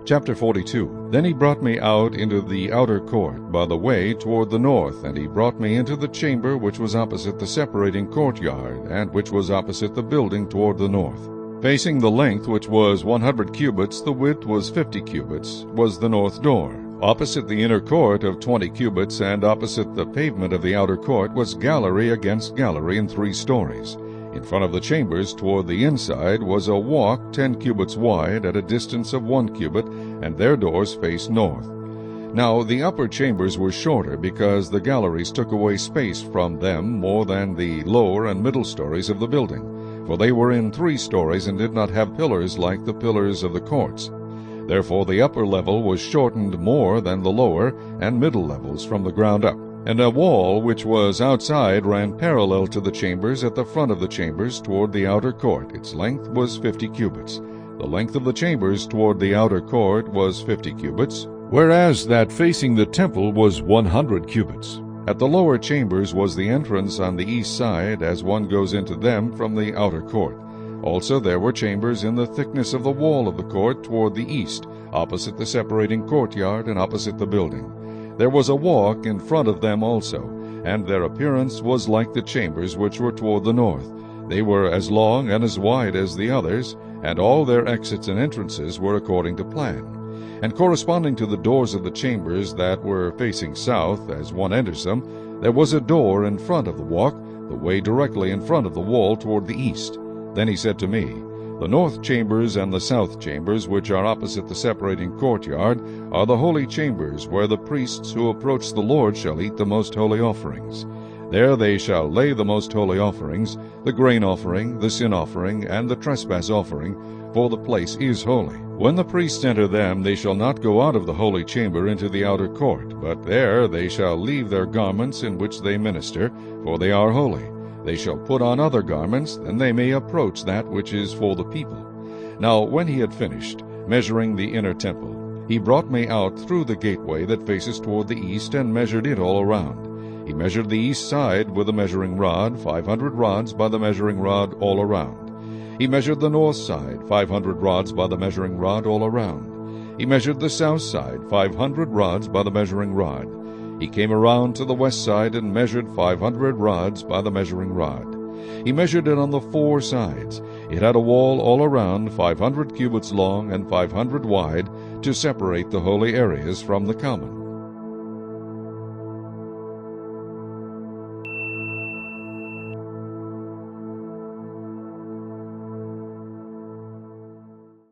Chapter 42. Then he brought me out into the outer court by the way toward the north, and he brought me into the chamber which was opposite the separating courtyard, and which was opposite the building toward the north. Facing the length, which was 100 cubits, the width was 50 cubits, was the north door. Opposite the inner court of 20 cubits, and opposite the pavement of the outer court, was gallery against gallery in 3 stories. In front of the chambers toward the inside was a walk 10 cubits wide at a distance of 1 cubit, and their doors faced north. Now the upper chambers were shorter, because the galleries took away space from them more than the lower and middle stories of the building, for they were in 3 stories and did not have pillars like the pillars of the courts. Therefore the upper level was shortened more than the lower and middle levels from the ground up. And a wall which was outside ran parallel to the chambers at the front of the chambers toward the outer court. Its length was 50 cubits. The length of the chambers toward the outer court was 50 cubits, whereas that facing the temple was 100 cubits. At the lower chambers was the entrance on the east side, as one goes into them from the outer court. Also there were chambers in the thickness of the wall of the court toward the east, opposite the separating courtyard and opposite the building. There was a walk in front of them also, and their appearance was like the chambers which were toward the north. They were as long and as wide as the others, and all their exits and entrances were according to plan. And corresponding to the doors of the chambers that were facing south, as one enters them, there was a door in front of the walk, the way directly in front of the wall toward the east. Then he said to me, The north chambers and the south chambers, which are opposite the separating courtyard, are the holy chambers, where the priests who approach the Lord shall eat the most holy offerings. There they shall lay the most holy offerings, the grain offering, the sin offering, and the trespass offering, for the place is holy. When the priests enter them, they shall not go out of the holy chamber into the outer court, but there they shall leave their garments in which they minister, for they are holy. They shall put on other garments, then they may approach that which is for the people. Now when he had finished measuring the inner temple, he brought me out through the gateway that faces toward the east, and measured it all around. He measured the east side with a measuring rod, 500 rods by the measuring rod all around. He measured the north side, 500 rods by the measuring rod all around. He measured the south side, 500 rods by the measuring rod. He came around to the west side and measured 500 rods by the measuring rod. He measured it on the 4 sides. It had a wall all around, 500 cubits long and 500 wide, to separate the holy areas from the common.